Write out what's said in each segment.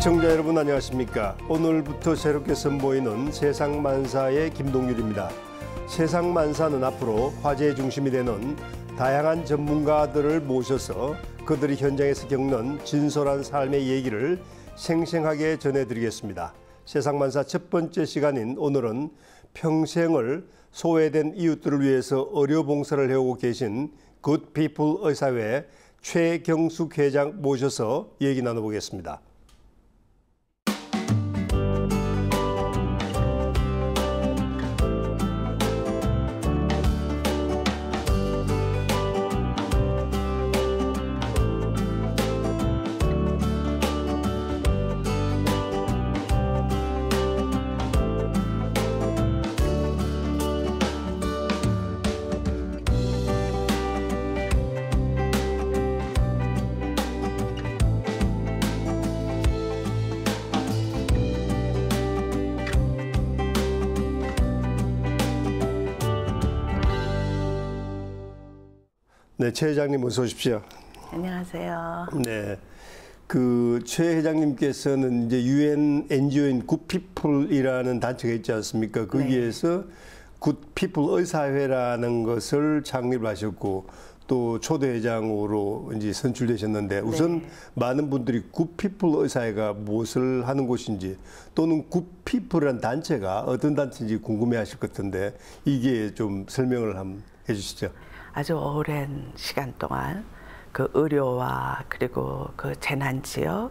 시청자 여러분 안녕하십니까? 오늘부터 새롭게 선보이는 세상만사의 김동률입니다. 세상만사는 앞으로 화제의 중심이 되는 다양한 전문가들을 모셔서 그들이 현장에서 겪는 진솔한 삶의 얘기를 생생하게 전해드리겠습니다. 세상만사 첫 번째 시간인 오늘은 평생을 소외된 이웃들을 위해서 의료봉사를 해오고 계신 굿피플 의사회 최경숙 회장 모셔서 얘기 나눠보겠습니다. 네, 최 회장님 어서 오십시오. 안녕하세요. 네, 최 회장님께서는 이제 UN NGO인 굿피플이라는 단체가 있지 않습니까? 거기에서 네. 굿피플 의사회라는 것을 창립하셨고 또 초대 회장으로 이제 선출되셨는데 우선 네. 많은 분들이 굿피플 의사회가 무엇을 하는 곳인지 또는 굿피플이라는 단체가 어떤 단체인지 궁금해하실 것 같은데 이게 좀 설명을 한번 해주시죠. 아주 오랜 시간 동안 그 의료와 그리고 그 재난 지역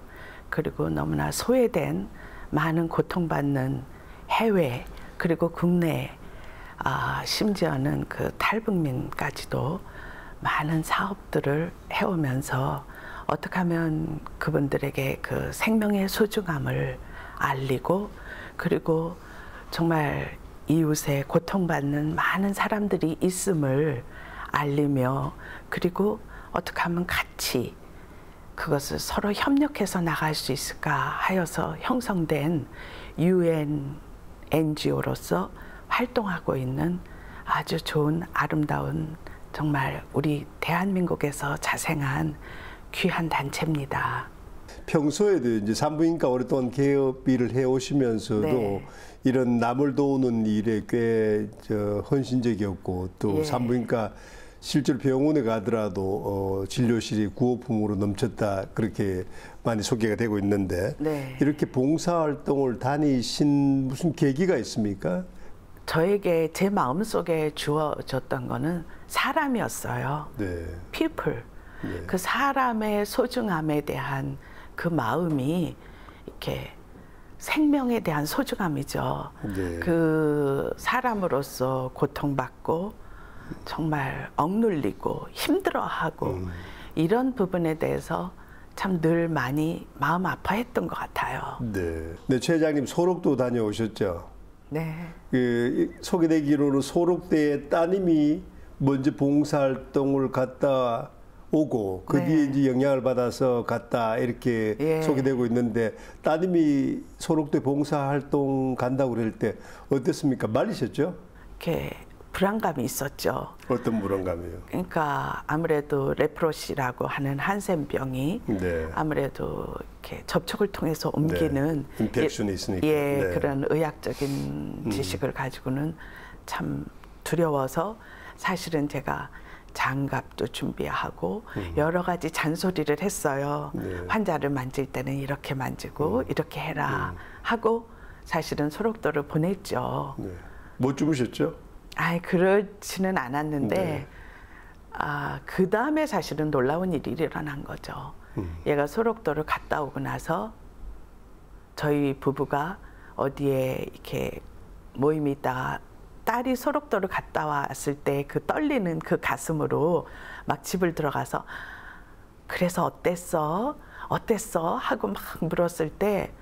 그리고 너무나 소외된 많은 고통받는 해외 그리고 국내 심지어는 그 탈북민까지도 많은 사업들을 해오면서 어떻게 하면 그분들에게 그 생명의 소중함을 알리고 그리고 정말 이웃에 고통받는 많은 사람들이 있음을 알리며 그리고 어떻게 하면 같이 그것을 서로 협력해서 나갈 수 있을까 하여서 형성된 UN NGO로서 활동하고 있는 아주 좋은 아름다운 정말 우리 대한민국에서 자생한 귀한 단체입니다. 평소에도 이제 산부인과 오랫동안 개업 일을 해오시면서도 네. 이런 남을 도우는 일에 꽤 헌신적이었고 또 예. 산부인과 실제로 병원에 가더라도 진료실이 구호품으로 넘쳤다 그렇게 많이 소개가 되고 있는데 네. 이렇게 봉사활동을 다니신 무슨 계기가 있습니까? 저에게 제 마음속에 주어졌던 거는 사람이었어요. 네. people. 네. 그 사람의 소중함에 대한 그 마음이 이렇게 생명에 대한 소중함이죠. 네. 그 사람으로서 고통받고 정말 억눌리고 힘들어하고 이런 부분에 대해서 참 늘 많이 마음 아파했던 것 같아요. 네. 네, 최 회장님 소록도 다녀오셨죠? 네. 소개되기로는 소록대에 따님이 먼저 봉사활동을 갔다 오고 거기에 네. 이제 영향을 받아서 갔다 이렇게 예. 소개되고 있는데 따님이 소록대 봉사활동 간다고 그럴 때 어땠습니까? 말리셨죠? 이렇게 불안감이 있었죠. 어떤 불안감이요? 그러니까 아무래도 레프로시라고 하는 한센병이 네. 아무래도 이렇게 접촉을 통해서 옮기는 네. 인펙션이 있으니까 예, 네. 그런 의학적인 지식을 가지고는 참 두려워서 사실은 제가 장갑도 준비하고 여러 가지 잔소리를 했어요. 네. 환자를 만질 때는 이렇게 만지고 이렇게 해라 하고 사실은 소록도를 보냈죠. 네. 못 주무셨죠? 그렇지는 않았는데 네. 그 다음에 사실은 놀라운 일이 일어난 거죠. 얘가 소록도를 갔다 오고 나서 저희 부부가 어디에 이렇게 모임이 있다가 딸이 소록도를 갔다 왔을 때 그 떨리는 그 가슴으로 막 집을 들어가서 그래서 어땠어? 어땠어? 하고 막 물었을 때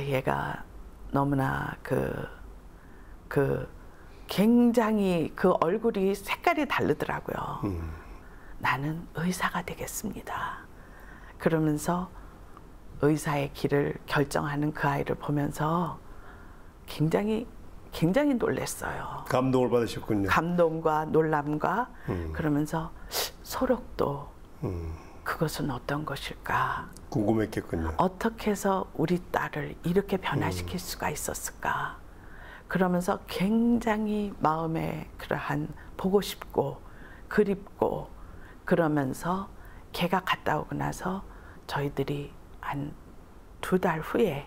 얘가 너무나 굉장히 그 얼굴이 색깔이 다르더라고요. 나는 의사가 되겠습니다. 그러면서 의사의 길을 결정하는 그 아이를 보면서 굉장히 놀랐어요. 감동을 받으셨군요. 감동과 놀람과 그러면서 소록도 그것은 어떤 것일까? 궁금했겠군요. 어떻게 해서 우리 딸을 이렇게 변화시킬 수가 있었을까? 그러면서 굉장히 마음에 그러한 보고 싶고 그립고 그러면서 걔가 갔다 오고 나서 저희들이 한 2달 후에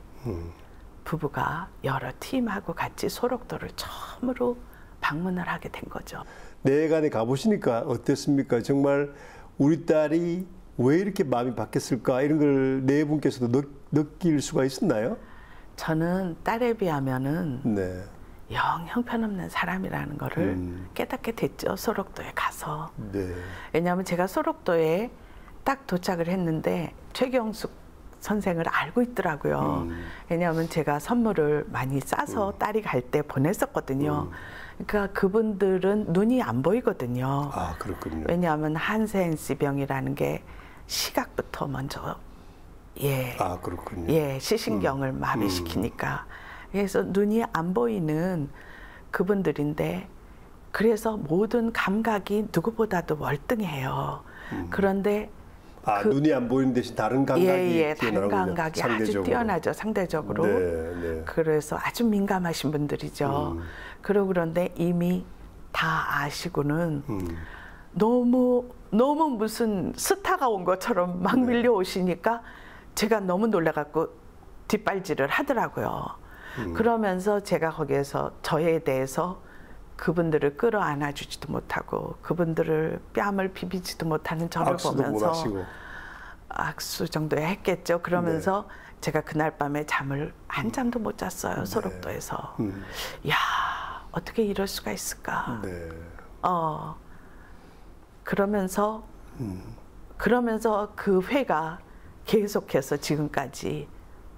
부부가 여러 팀하고 같이 소록도를 처음으로 방문을 하게 된 거죠. 내간에 가보시니까 어땠습니까? 정말 우리 딸이 왜 이렇게 마음이 바뀌었을까? 이런 걸 네 분께서도 느낄 수가 있었나요? 저는 딸에 비하면은 네. 영 형편없는 사람이라는 거를 깨닫게 됐죠. 소록도에 가서. 네. 왜냐하면 제가 소록도에 딱 도착을 했는데 최경숙 선생을 알고 있더라고요. 왜냐하면 제가 선물을 많이 싸서 딸이 갈 때 보냈었거든요. 그러니까 그분들은 눈이 안 보이거든요. 아, 그렇군요. 왜냐하면 한센시 병이라는 게 시각부터 먼저 아, 그렇군요. 시신경을 마비시키니까. 그래서 눈이 안 보이는 그분들인데 그래서 모든 감각이 누구보다도 월등해요. 그런데 눈이 안 보이는 대신 다른 감각이 다른 감각이 아주 뛰어나죠, 상대적으로. 네. 그래서 아주 민감하신 분들이죠. 그런데 이미 다 아시고는 너무 무슨 스타가 온 것처럼 막 밀려오시니까 제가 너무 놀라갖고 뒷발질을 하더라고요. 그러면서 제가 거기에서 저에 대해서 그분들을 끌어안아 주지도 못하고 그분들을 뺨을 비비지도 못하는 저를 보면서 악수 정도에 했겠죠. 그러면서 제가 그날 밤에 잠을 한잠도 못 잤어요. 소록도에서. 야, 어떻게 이럴 수가 있을까. 그러면서 그 회가 계속해서 지금까지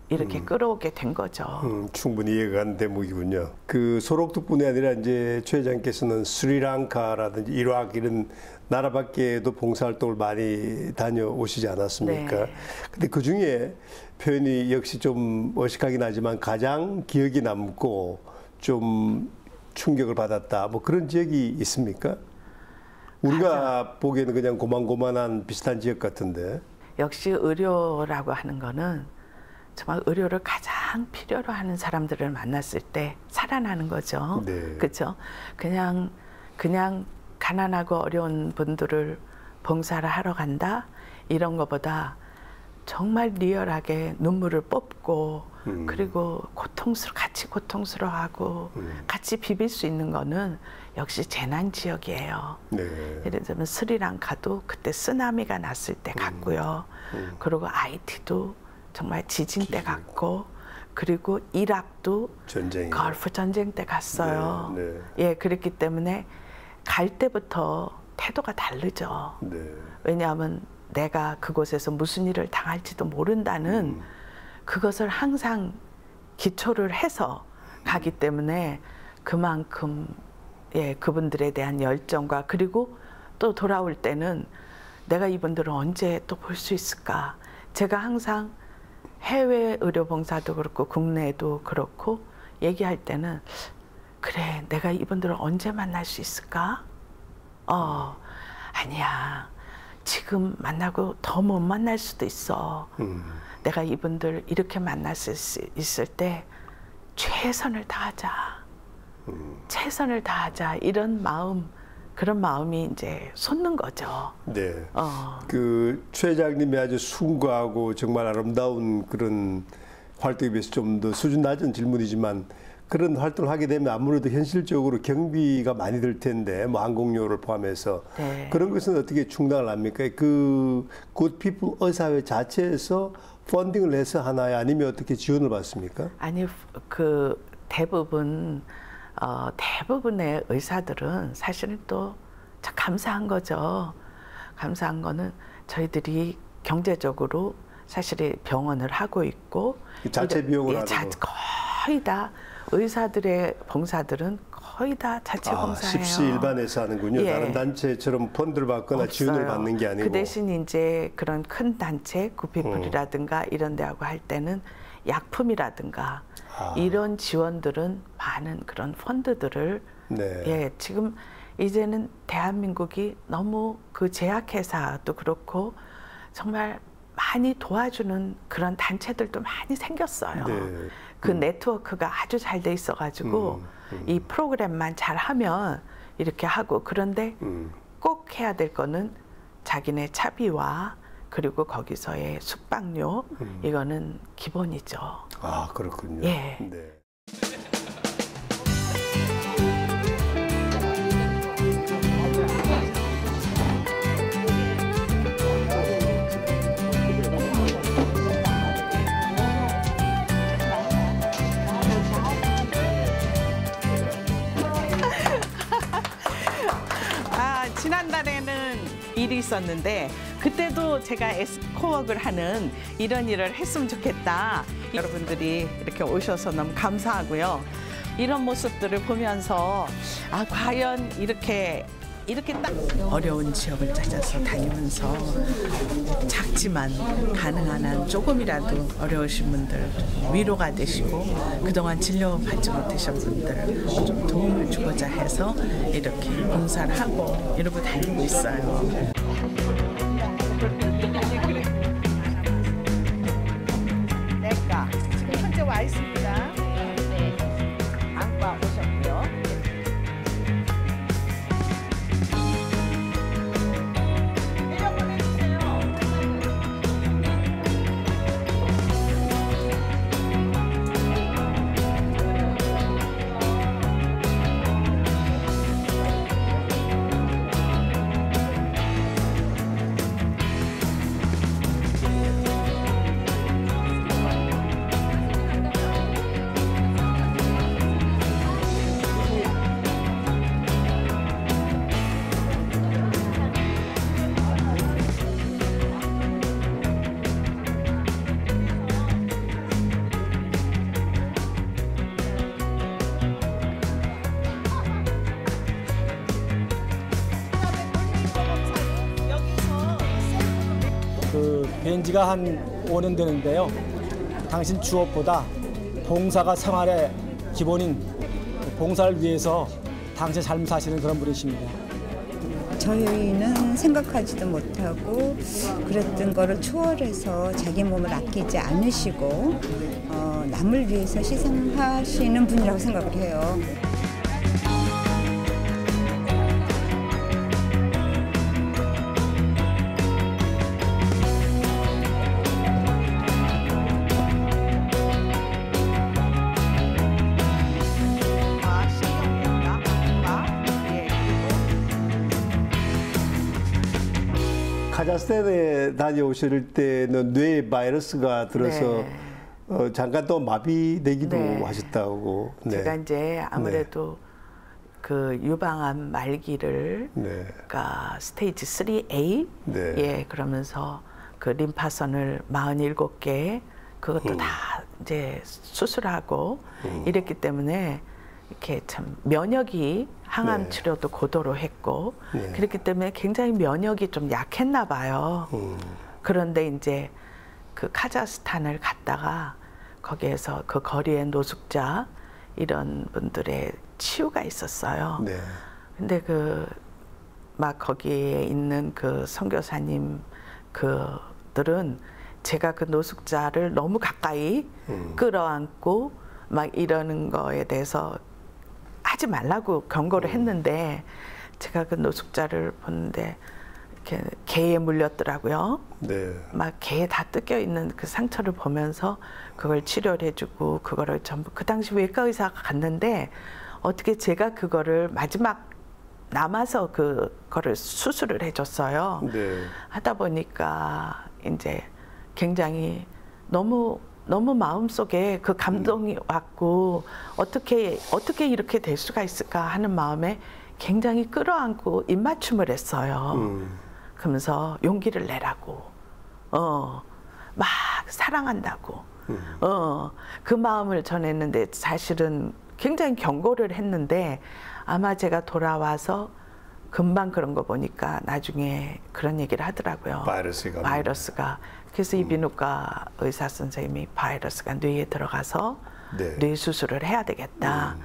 이렇게 끌어오게 된 거죠. 충분히 이해가 가는 대목이군요. 그 소록도뿐이 아니라 이제 최 회장께서는 스리랑카라든지 이라크 이런 나라 밖에도 봉사활동을 많이 다녀오시지 않았습니까? 네. 근데 그 중에 표현이 역시 좀 어색하긴 하지만 가장 기억이 남고 좀 충격을 받았다. 뭐 그런 지역이 있습니까? 우리가 보기에는 그냥 고만고만한 비슷한 지역 같은데. 역시 의료라고 하는 거는 정말 의료를 가장 필요로 하는 사람들을 만났을 때 살아나는 거죠. 네. 그렇죠? 그냥 가난하고 어려운 분들을 봉사를 하러 간다 이런 것보다 정말 리얼하게 눈물을 뽑고 그리고 같이 고통스러워하고 같이 비빌 수 있는 거는 역시 재난 지역이에요. 네. 예를 들면 스리랑카도 그때 쓰나미가 났을 때 갔고요. 그리고 아이티도 정말 지진 때 갔고 그리고 이락도 걸프 전쟁 때 갔어요. 그랬기 때문에 갈 때부터 태도가 다르죠. 왜냐하면 내가 그곳에서 무슨 일을 당할지도 모른다는 그것을 항상 기초를 해서 가기 때문에 그만큼 그분들에 대한 열정과 그리고 또 돌아올 때는 내가 이분들을 언제 또 볼 수 있을까. 제가 항상 해외 의료봉사도 그렇고 국내에도 그렇고 얘기할 때는 그래 내가 이분들을 언제 만날 수 있을까? 아니야 지금 만나고 더 못 만날 수도 있어. 내가 이분들 이렇게 만날 수 있을 때 최선을 다하자. 최선을 다하자 이런 마음 그런 마음이 이제 솟는 거죠. 네. 그 최 회장님이 아주 숭고하고 정말 아름다운 그런 활동에 비해서 좀 더 수준 낮은 질문이지만 그런 활동을 하게 되면 아무래도 현실적으로 경비가 많이 들 텐데 뭐 항공료를 포함해서 그런 것은 어떻게 충당을 합니까? 그 굿피플 의사회 자체에서 펀딩을 해서 하나요? 아니면 어떻게 지원을 받습니까? 아니 그 대부분의 의사들은 사실은 또 참 감사한 거죠. 감사한 거는 저희들이 경제적으로 사실 병원을 하고 있고 자체 비용을 하는 거. 거의 다 의사들의 봉사들은 거의 다 자체 봉사예요. 십시일반에서 하는군요. 다른 단체처럼 펀드를 받거나 없어요. 지원을 받는 게 아니고. 그 대신 이제 그런 큰 단체, 굿피플이라든가 이런 데 하고 할 때는 약품이라든가 이런 지원들은 많은 그런 펀드들을 지금 이제는 대한민국이 너무 그 제약회사도 그렇고 정말 많이 도와주는 그런 단체들도 많이 생겼어요. 네. 그 네트워크가 아주 잘 돼 있어가지고 이 프로그램만 잘하면 이렇게 하고, 그런데 꼭 해야 될 거는 자기네 차비와 그리고 거기서의 숙박료, 이거는 기본이죠. 아, 그렇군요. 예. 네. 지난달에는 일이 있었는데 그때도 제가 에스코워크를 하는 이런 일을 했으면 좋겠다. 여러분들이 이렇게 오셔서 너무 감사하고요. 이런 모습들을 보면서 아, 과연 이렇게 딱 어려운 지역을 찾아서 다니면서 작지만 가능한 한 조금이라도 어려우신 분들 위로가 되시고 그동안 진료받지 못하신 분들 좀 도움을 주고자 해서 이렇게 봉사를 하고 이러고 다니고 있어요. 내가 지금 현재 와 있습니다. 안과 오셨고요. 뵌 지가 한 5년 되는데요. 당신 주업보다 봉사가 생활의 기본인 봉사를 위해서 당신 삶을 사시는 그런 분이십니다. 저희는 생각하지도 못하고 그랬던 거를 초월해서 자기 몸을 아끼지 않으시고 남을 위해서 희생하시는 분이라고 생각을 해요. 카자흐스탄에 다녀오실 때는 뇌에 바이러스가 들어서 네. 잠깐 또 마비되기도 네. 하셨다고. 네. 제가 이제 아무래도 그 유방암 말기를 네. 그러니까 스테이지 3A 네. 예, 그러면서 그 림파선을 47개 그것도 다 이제 수술하고 이랬기 때문에 이렇게 참 면역이 항암 네. 치료도 고도로 했고 네. 그렇기 때문에 굉장히 면역이 좀 약했나 봐요. 그런데 이제 그 카자흐스탄을 갔다가 거기에서 그 거리의 노숙자 이런 분들의 치유가 있었어요. 네. 근데 그 막 거기에 있는 그 선교사님 그들은 제가 그 노숙자를 너무 가까이 끌어안고 막 이러는 거에 대해서 하지 말라고 경고를 했는데 제가 그 노숙자를 보는데 이렇게 개에 물렸더라고요. 네. 막 개에 다 뜯겨 있는 그 상처를 보면서 그걸 치료를 해주고 그거를 전부 그 당시 외과 의사가 갔는데 어떻게 제가 그거를 마지막 남아서 그거를 수술을 해줬어요. 네. 하다 보니까 이제 굉장히 너무 마음속에 그 감동이 왔고 어떻게 이렇게 될 수가 있을까 하는 마음에 굉장히 끌어안고 입맞춤을 했어요. 그러면서 용기를 내라고 막 사랑한다고 그 마음을 전했는데 사실은 굉장히 경고를 했는데 아마 제가 돌아와서 금방 그런 거 보니까 나중에 그런 얘기를 하더라고요. 바이러스가. 그래서 이비인후과 의사 선생님이 바이러스가 뇌에 들어가서 네. 뇌 수술을 해야 되겠다.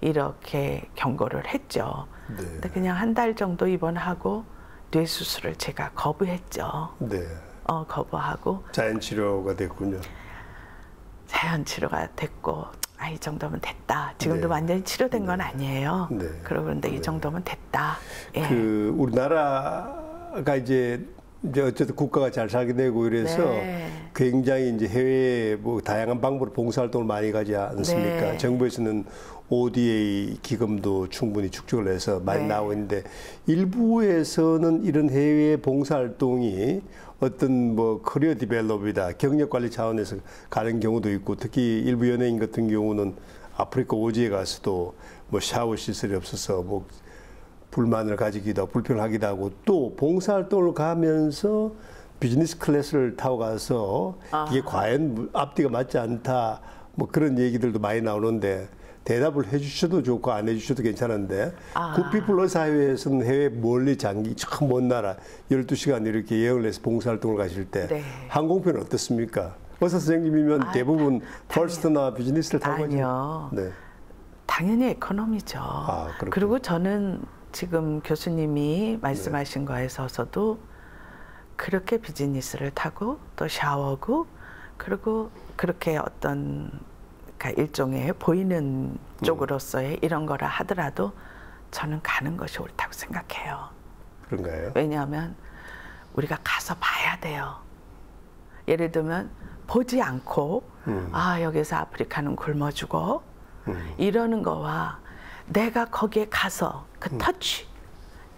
이렇게 경고를 했죠. 네. 근데 그냥 한 달 정도 입원하고 뇌 수술을 제가 거부했죠. 네. 거부하고 자연 치료가 됐군요. 자연 치료가 됐고 이 정도면 됐다. 지금도 네. 완전히 치료된 건 아니에요. 네. 그런데 이 정도면 됐다. 예. 그 우리나라가 이제 어쨌든 국가가 잘 살게 되고 이래서 네. 굉장히 이제 해외에 뭐 다양한 방법으로 봉사활동을 많이 가지 않습니까? 네. 정부에서는 ODA 기금도 충분히 축적을 해서 많이 네. 나오고 있는데 일부에서는 이런 해외 봉사활동이 어떤 뭐 커리어 디벨롭이다 경력 관리 차원에서 가는 경우도 있고 특히 일부 연예인 같은 경우는 아프리카 오지에 가서도 뭐 샤워 시설이 없어서 뭐 불만을 가지기도 하고 불편하기도 하고 또 봉사활동을 가면서 비즈니스 클래스를 타고 가서 이게 과연 앞뒤가 맞지 않다 뭐 그런 얘기들도 많이 나오는데 대답을 해주셔도 좋고 안 해주셔도 괜찮은데 굿피플 의사회에서는 해외 멀리 장기 참 먼 나라 12시간 이렇게 여행을 내서 봉사활동을 가실 때 네. 항공편은 어떻습니까? 의사 선생님이면 대부분 퍼스트나 비즈니스를 타고 가죠. 아니요. 네. 당연히 에코노미죠. 그렇군요. 그리고 저는 지금 교수님이 말씀하신 거에 있어서도 그렇게 비즈니스를 타고 또 샤워고 그리고 그렇게 어떤 그러니까 일종의 보이는 쪽으로서의 이런 거라 하더라도 저는 가는 것이 옳다고 생각해요. 그런가요? 왜냐하면 우리가 가서 봐야 돼요. 예를 들면 보지 않고 여기서 아프리카는 굶어 죽어 이러는 거와 내가 거기에 가서 그 터치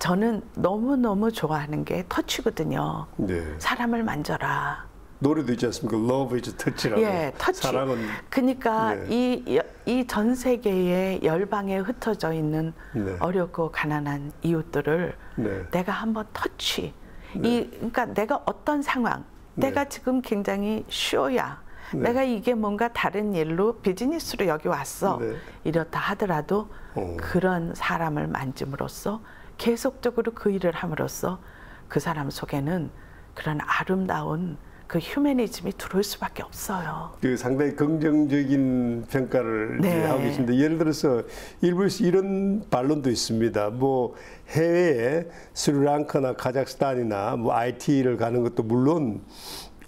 저는 너무너무 좋아하는 게 터치거든요. 네. 사람을 만져라. 노래도 있지 않습니까? Love is touch라고. 예, 터치. 사랑은 그러니까 네. 이 전 세계의 열방에 흩어져 있는 네. 어렵고 가난한 이웃들을 네. 내가 한번 터치. 그러니까 내가 어떤 상황, 내가 지금 굉장히 쉬어야. 내가 이게 뭔가 다른 일로 비즈니스로 여기 왔어. 네. 이렇다 하더라도 그런 사람을 만짐으로써 계속적으로 그 일을 함으로써 그 사람 속에는 그런 아름다운 그 휴머니즘이 들어올 수밖에 없어요. 그 상당히 긍정적인 평가를 네. 이제 하고 계신데 예를 들어서 일부에서 이런 반론도 있습니다. 뭐 해외에 스리랑카나 카자흐스탄이나 뭐 IT를 가는 것도 물론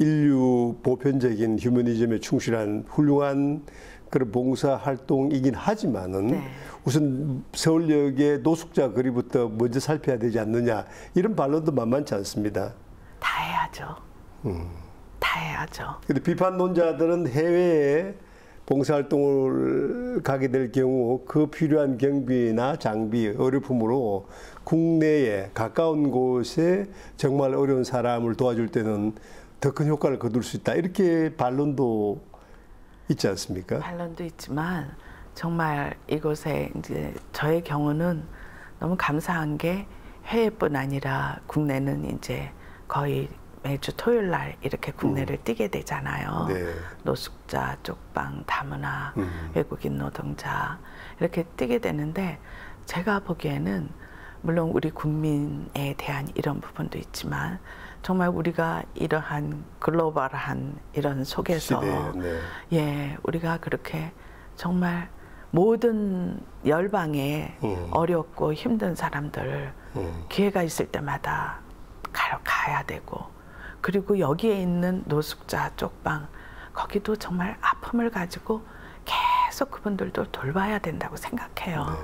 인류 보편적인 휴머니즘에 충실한 훌륭한 그런 봉사 활동이긴 하지만은 우선 서울역의 노숙자 거리부터 먼저 살펴야 되지 않느냐 이런 반론도 만만치 않습니다. 다 해야죠. 다 해야죠. 근데 비판론자들은 해외에 봉사활동을 가게 될 경우 그 필요한 경비나 장비, 의료품으로 국내에 가까운 곳에 정말 어려운 사람을 도와줄 때는 더 큰 효과를 거둘 수 있다. 이렇게 반론도 있지 않습니까? 반론도 있지만 정말 이곳에 이제 저의 경우는 너무 감사한 게 해외뿐 아니라 국내는 이제 거의 매주 토요일 날 이렇게 국내를 뛰게 되잖아요. 네. 노숙자, 쪽방, 다문화, 외국인 노동자 이렇게 뛰게 되는데 제가 보기에는 물론 우리 국민에 대한 이런 부분도 있지만 정말 우리가 이러한 글로벌한 이런 속에서 네. 예, 우리가 그렇게 정말 모든 열방에 어렵고 힘든 사람들 기회가 있을 때마다 가야 되고 그리고 여기에 있는 노숙자 쪽방 거기도 정말 아픔을 가지고 계속 그분들도 돌봐야 된다고 생각해요.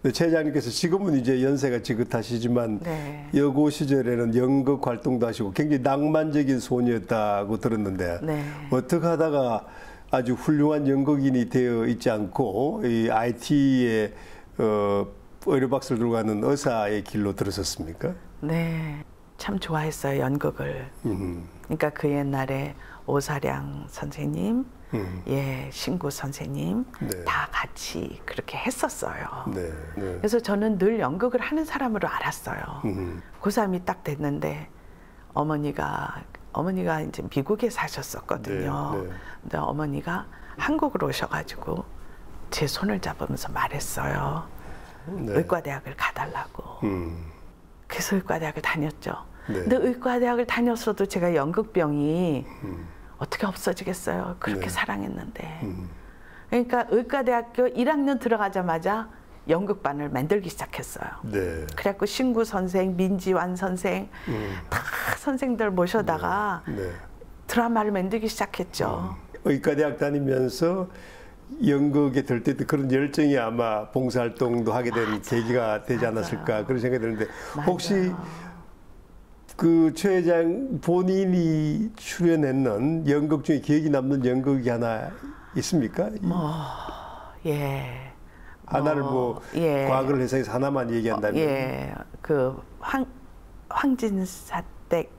네, 최 회장님께서 지금은 이제 연세가 지긋하시지만 네. 여고 시절에는 연극 활동도 하시고 굉장히 낭만적인 소녀였다고 들었는데 네. 어떻게 하다가 아주 훌륭한 연극인이 되어 있지 않고 이 IT에 의료 박사를 들고 가는 의사의 길로 들어섰습니까? 네, 참 좋아했어요 연극을. 그러니까 그 옛날에 오사량 선생님, 예, 신구 선생님 네. 다 같이 그렇게 했었어요. 네. 네. 그래서 저는 늘 연극을 하는 사람으로 알았어요. 고3이 딱 됐는데 어머니가 이제 미국에 사셨었거든요. 네, 네. 근데 어머니가 한국으로 오셔가지고 제 손을 잡으면서 말했어요. 네. 의과대학을 가달라고. 그래서 의과대학을 다녔죠. 네. 근데 의과대학을 다녔어도 제가 연극병이 어떻게 없어지겠어요. 그렇게 네. 사랑했는데. 그러니까 의과대학교 1학년 들어가자마자 연극반을 만들기 시작했어요. 네. 그래갖고 신구 선생, 민지완 선생 다 선생들 모셔다가 네. 드라마를 만들기 시작했죠. 의과대학 다니면서 연극에 들 때도 그런 열정이 아마 봉사활동도 하게 된 계기가 되지 않았을까 그런 생각이 드는데 혹시 그 최 회장 본인이 출연했는 연극 중에 기억이 남는 연극이 하나 있습니까? 예. 하나를 뭐 예. 과거를 해석해서 하나만 얘기한다면 예. 그 황진사댁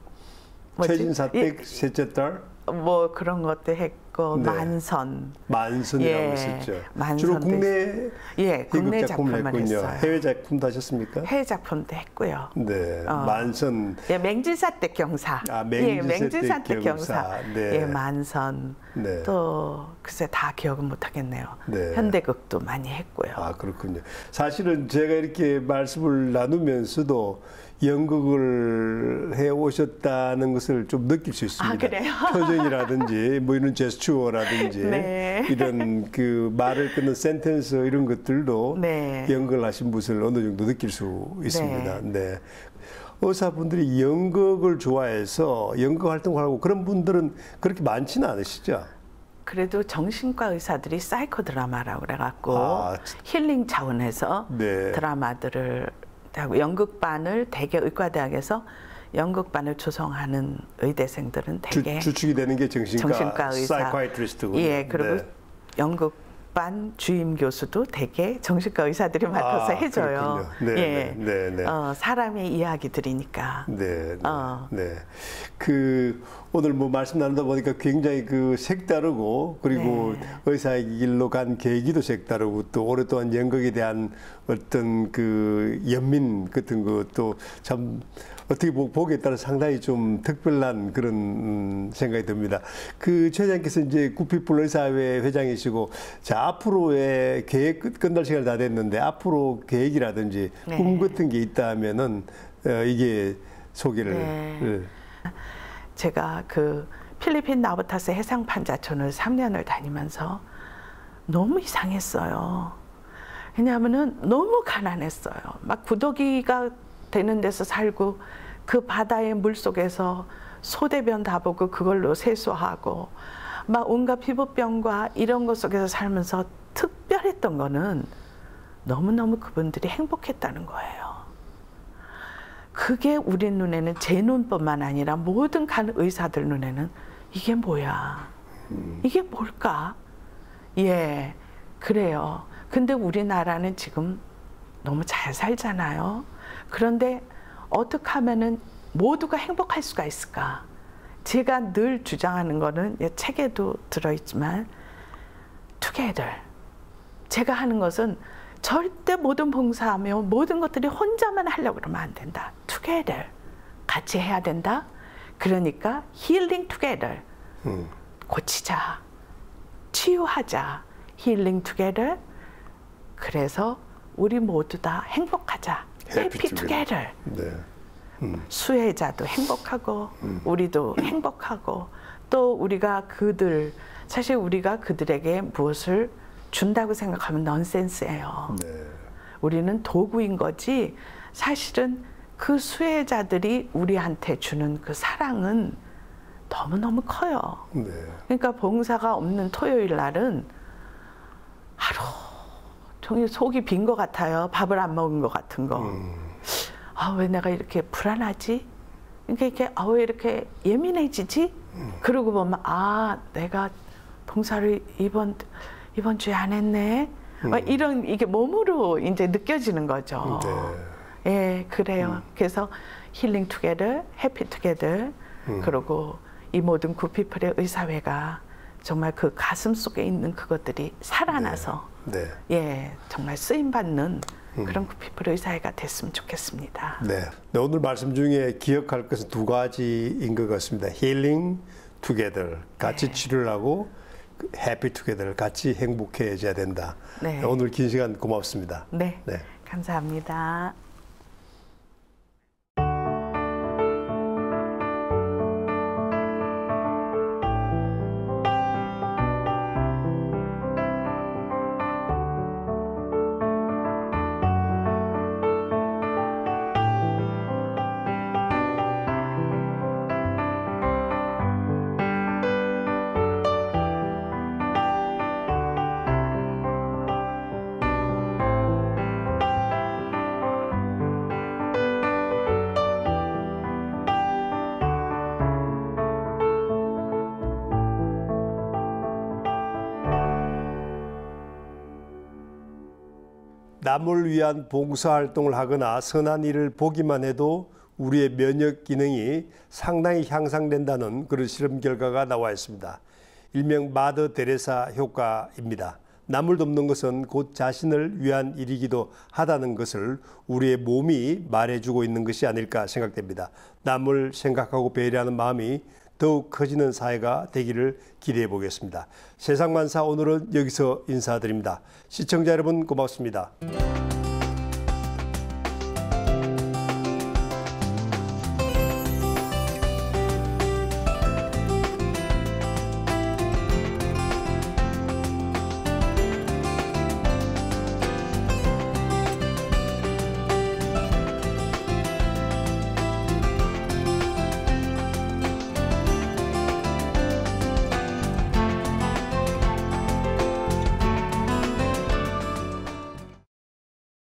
최진사댁 예. 셋째 딸 뭐 그런 것도 했고 네. 만선이라고 만선이라고 했었죠. 주로 만선도 국내 예, 국내 연극 작품을 작품만 했군요. 했어요. 해외 작품도 하셨습니까? 해외 작품도 했고요. 네, 만선. 예, 맹진사댁 경사. 맹진사댁 예, 맹진사댁 경사. 네. 예, 만선. 네. 또 글쎄 다 기억은 못 하겠네요. 네. 현대극도 많이 했고요. 아, 그렇군요. 사실은 제가 이렇게 말씀을 나누면서도 연극을 해 오셨다는 것을 좀 느낄 수 있습니다. 아, 그래요? 표정이라든지 뭐 이런 제스처라든지 네. 이런 그 말을 끊는 센텐스 이런 것들도 네. 연극을 하신 분을 어느 정도 느낄 수 있습니다. 네. 의사분들이 연극을 좋아해서 연극 활동을 하고 그런 분들은 그렇게 많지는 않으시죠? 그래도 정신과 의사들이 사이코 드라마라고 그래갖고 아, 힐링 차원에서 네. 드라마들을 하고 연극반을 대개 의과대학에서 연극반을 조성하는 의대생들은 대개 주축이 되는 게 정신과 의사, 사이코아트리스트군요. 예, 그리고 네. 연극반 주임 교수도 대개 정신과 의사들이 맡아서 해줘요. 그렇군요. 네, 예, 네, 네. 사람의 이야기들이니까. 네, 네. 그 오늘 뭐 말씀 나누다 보니까 굉장히 그 색다르고 그리고 네. 의사의 길로 간 계기도 색다르고 또 오랫동안 연극에 대한 어떤 그 연민 같은 것도 참 어떻게 보기에 따라 상당히 좀 특별한 그런 생각이 듭니다. 그 최 회장께서 이제 굿피플 의사회 회장이시고 자 앞으로의 계획 끝날 시간이 다 됐는데 앞으로 계획이라든지 네. 꿈 같은 게 있다면은 이게 소개를 네. 제가 그 필리핀 나보타스 해상판자촌을 3년을 다니면서 너무 이상했어요. 왜냐하면은 너무 가난했어요. 막 구더기가 되는 데서 살고 그 바다의 물 속에서 소대변 다 보고 그걸로 세수하고 막 온갖 피부병과 이런 것 속에서 살면서 특별했던 거는 너무너무 그분들이 행복했다는 거예요. 그게 우리 눈에는 제 눈뿐만 아니라 모든 간 의사들 눈에는 이게 뭐야? 이게 뭘까? 예, 그래요. 근데 우리나라는 지금 너무 잘 살잖아요. 그런데 어떻게 하면은 모두가 행복할 수가 있을까? 제가 늘 주장하는 거는 책에도 들어있지만 together. 제가 하는 것은 절대 모든 봉사하며 모든 것들이 혼자만 하려고 그러면 안 된다. together. 같이 해야 된다. 그러니까 healing together. 고치자. 치유하자. healing together. 그래서 우리 모두 다 행복하자. happy together. 네. 수혜자도 행복하고 우리도 행복하고 또 우리가 사실 우리가 그들에게 무엇을 준다고 생각하면 넌센스예요. 네. 우리는 도구인 거지 사실은 그 수혜자들이 우리한테 주는 그 사랑은 너무너무 커요. 네. 그러니까 봉사가 없는 토요일 날은 하루 종일 속이 빈 것 같아요. 밥을 안 먹은 것 같은 거. 왜 내가 이렇게 불안하지? 그러니까 이렇게 왜 이렇게 예민해지지? 그러고 보면 내가 봉사를 이번 주에 안 했네. 막 이런 이게 몸으로 이제 느껴지는 거죠. 네. 예, 그래요. 그래서 힐링 투게더, 해피 투게더. 그리고 이 모든 굿피플의 의사회가 정말 그 가슴 속에 있는 그것들이 살아나서 네. 예, 정말 쓰임 받는 그런 굿피플 의사회가 됐으면 좋겠습니다. 네. 네. 오늘 말씀 중에 기억할 것은 두 가지인 것 같습니다. 힐링 투게더 같이 치료를 하고 해피 투게더 같이 행복해져야 된다. 네. 오늘 긴 시간 고맙습니다. 네. 네. 감사합니다. 남을 위한 봉사활동을 하거나 선한 일을 보기만 해도 우리의 면역 기능이 상당히 향상된다는 그런 실험 결과가 나와 있습니다. 일명 마더 데레사 효과입니다. 남을 돕는 것은 곧 자신을 위한 일이기도 하다는 것을 우리의 몸이 말해주고 있는 것이 아닐까 생각됩니다. 남을 생각하고 배려하는 마음이 더욱 커지는 사회가 되기를 기대해 보겠습니다. 세상만사 오늘은 여기서 인사드립니다. 시청자 여러분 고맙습니다.